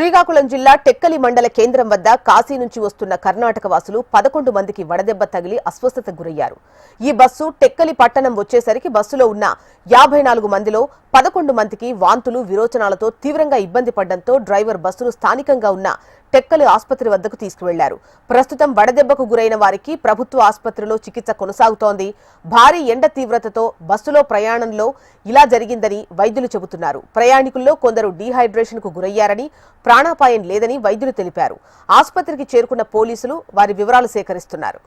శ్రీకాకుళం జిల్లా టెక్కలి మండల కేంద్రం వద్ద కాశీ నుంచి వస్తున్న కర్ణాటక వాసులు 11 మందికి వడదెబ్బ తగిలి అస్వస్థతకు గురయ్యారు. ఈ బస్సు టెక్కలి పట్టణం వచ్చేసరికి బస్సులో ఉన్న 54 మందిలో 11 మందికి వాంతులు విరోచనాలతో తీవ్రంగా ఇబ్బంది పడడంతో డ్రైవర్ బస్సును స్థానికంగా ఉన్న టెక్కలి ఆసుపత్రి వద్దకు తీసుకువెళ్లారు. ప్రస్తుతం వడదెబ్బకు గురైన వారికి ప్రభుత్వ ఆసుపత్రిలో చికిత్స కొనసాగుతోంది. భారీ ఎండ తీవ్రతతో బస్సులో ప్రయాణంలో ఇలా జరిగిందని వైద్యులు చెబుతున్నారు. ప్రయాణికుల్లో కొందరు డీహైడ్రేషన్ కు గురయ్యారని, ప్రాణాపాయం లేదని వైద్యులు తెలిపారు. ఆసుపత్రికి చేరుకున్న పోలీసులు వారి వివరాలు సేకరిస్తున్నారు.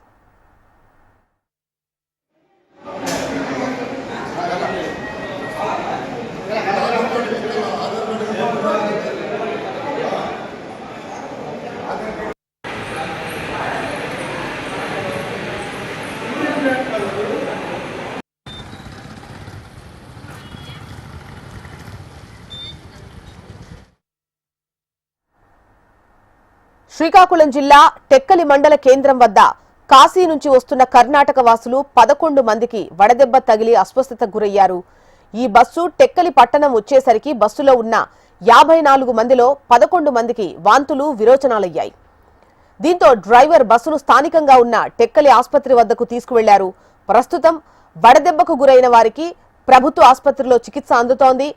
శ్రీకాకుళం జిల్లా టెక్కలి మండల కేంద్రం వద్ద కాశీ నుంచి వస్తున్న కర్ణాటక వాసులు 11 మందికి వడదెబ్బ తగిలి అస్వస్థతకు గురయ్యారు. ఈ బస్సు టెక్కలి పట్టణం వచ్చేసరికి బస్సులో ఉన్న 54 మందిలో 11 మందికి వాంతులు విరోచనాలయ్యాయి. దీంతో డ్రైవర్ బస్సును స్థానికంగా ఉన్న టెక్కలి ఆసుపత్రి వద్దకు తీసుకువెళ్లారు. ప్రస్తుతం వడదెబ్బకు గురైన వారికి ప్రభుత్వ ఆసుపత్రిలో చికిత్స అందుతోంది.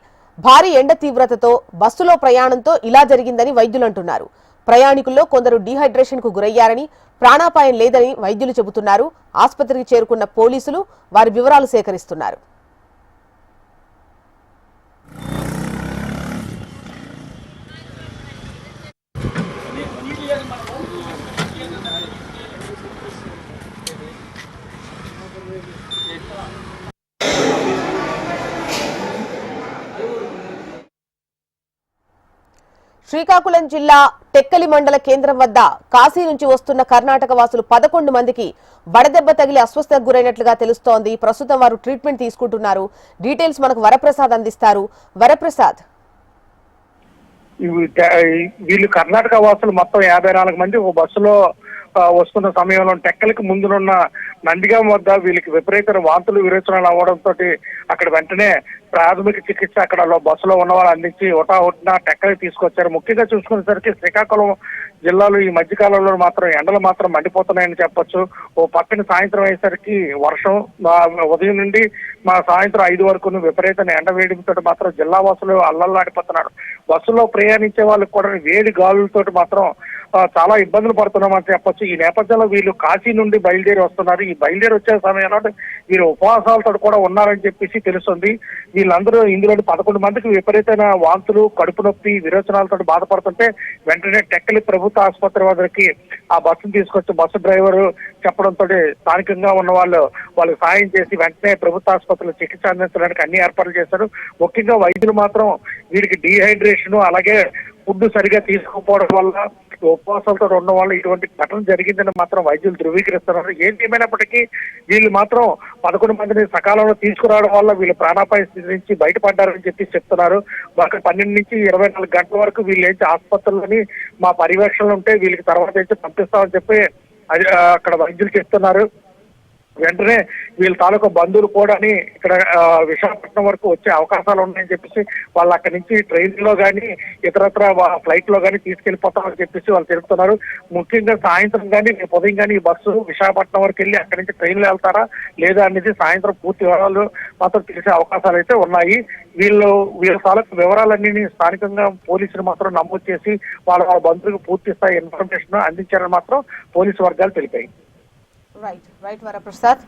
భారీ ఎండ తీవ్రతతో బస్సులో ప్రయాణంతో ఇలా జరిగిందని వైద్యులు అంటున్నారు. ప్రయాణికుల్లో కొందరు డీహైడ్రేషన్ కు గురయ్యారని, ప్రాణాపాయం లేదని వైద్యులు చెబుతున్నారు. ఆసుపత్రికి చేరుకున్న పోలీసులు వారి వివరాలు సేకరిస్తున్నారు. శ్రీకాకుళం జిల్లా టెక్కలి మండల కేంద్రం వద్ద కాశీ నుంచి వస్తున్న కర్ణాటక వాసులు 11 మందికి వడదెబ్బ తగిలి అస్వస్థతకు గురైనట్లుగా తెలుస్తోంది. ప్రస్తుతం వారు ట్రీట్మెంట్ తీసుకుంటున్నారు. డీటెయిల్స్ మనకు వరప్రసాద్ అందిస్తారు. వరప్రసాద్, వీళ్ళు కర్ణాటక వాసులు మొత్తం 54 మంది ఒక బస్సులో వస్తున్న సమయంలో టెక్కలికి ముందునున్న నందిగాం వద్ద వీళ్ళకి విపరీత వాంతులు విరోచనాలు అవ్వడంతో అక్కడ వెంటనే ప్రాథమిక చికిత్స అక్కడ బస్సులో ఉన్న వాళ్ళు అందించి హుటాహుటిన టెక్కలికి తీసుకొచ్చారు. ముఖ్యంగా చూసుకునేసరికి శ్రీకాకుళం జిల్లాలో ఈ మధ్యకాలంలో మాత్రం ఎండలు మాత్రం మండిపోతున్నాయని చెప్పొచ్చు. ఓ పక్కన సాయంత్రం అయ్యేసరికి వర్షం, ఉదయం నుండి మా సాయంత్రం 5 వరకు విపరీతమైన ఎండ వేడితో మాత్రం జిల్లా వాసులు అల్లల్లాడిపోతున్నారు. బస్సులో ప్రయాణించే వాళ్ళకి కూడా వేడి గాలులతో మాత్రం చాలా ఇబ్బందులు పడుతున్నామని చెప్పొచ్చు. ఈ నేపథ్యంలో వీళ్ళు కాశీ నుండి బయలుదేరి వస్తున్నారు. ఈ బయలుదేరి వచ్చే సమయంలో వీరు ఉపవాసాలతో కూడా ఉన్నారని చెప్పేసి తెలుస్తుంది. వీళ్ళందరూ ఇందులో 11 మందికి విపరీతమైన వాంతులు, కడుపు నొప్పి, విరోచనాలతో బాధపడుతుంటే వెంటనే టెక్కలి ప్రభుత్వ ఆసుపత్రి వద్దకి ఆ బస్సును తీసుకొచ్చి బస్సు డ్రైవర్ చెప్పడంతో స్థానికంగా ఉన్న వాళ్ళు సాయం చేసి వెంటనే ప్రభుత్వ ఆసుపత్రిలో చికిత్స అందించడానికి అన్ని ఏర్పాట్లు చేశారు. ముఖ్యంగా వైద్యులు మాత్రం వీరికి డీహైడ్రేషన్, అలాగే ఫుడ్ సరిగా తీసుకోకపోవడం వల్ల, ఉపవాసాలతో ఉన్న వాళ్ళు ఇటువంటి ఘటన జరిగిందని మాత్రం వైద్యులు ధృవీకరిస్తున్నారు. ఏంటి ఏమైనప్పటికీ వీళ్ళు మాత్రం 11 మందిని సకాలంలో తీసుకురావడం వల్ల వీళ్ళు ప్రాణాపాయ స్థితి నుంచి బయటపడ్డారని చెప్పి చెప్తున్నారు. ఒక 12 నుంచి 24 గంటల వరకు వీళ్ళు ఏంటి ఆసుపత్రులని మా పర్యవేక్షణలో ఉంటే వీళ్ళకి తర్వాత ఏంటి పంపిస్తామని చెప్పి అక్కడ వైద్యులు చెప్తున్నారు. వెంటనే వీళ్ళ తాలూకా బంధువులు కూడా ఇక్కడ విశాఖపట్నం వరకు వచ్చే అవకాశాలు ఉన్నాయని చెప్పేసి వాళ్ళు అక్కడి నుంచి ట్రైన్ లో కానీ ఇతరత్ర ఫ్లైట్ లో కానీ తీసుకెళ్లిపోతామని చెప్పేసి వాళ్ళు తెలుపుతున్నారు. ముఖ్యంగా సాయంత్రం కానీ రేపు ఉదయం కానీ ఈ బస్సు విశాఖపట్నం వరకు వెళ్ళి అక్కడి నుంచి ట్రైన్లో వెళ్తారా లేదా అనేది సాయంత్రం పూర్తి వివరాలు మాత్రం తెలిసే అవకాశాలు అయితే ఉన్నాయి. వీళ్ళ తాలూకు వివరాలన్నీ స్థానికంగా పోలీసులు మాత్రం నమోదు చేసి వాళ్ళ బంధువులకు పూర్తి స్థాయి ఇన్ఫర్మేషన్ అందించారని మాత్రం పోలీసు వర్గాలు తెలిపాయి. రైట్ వరప్రసాద్.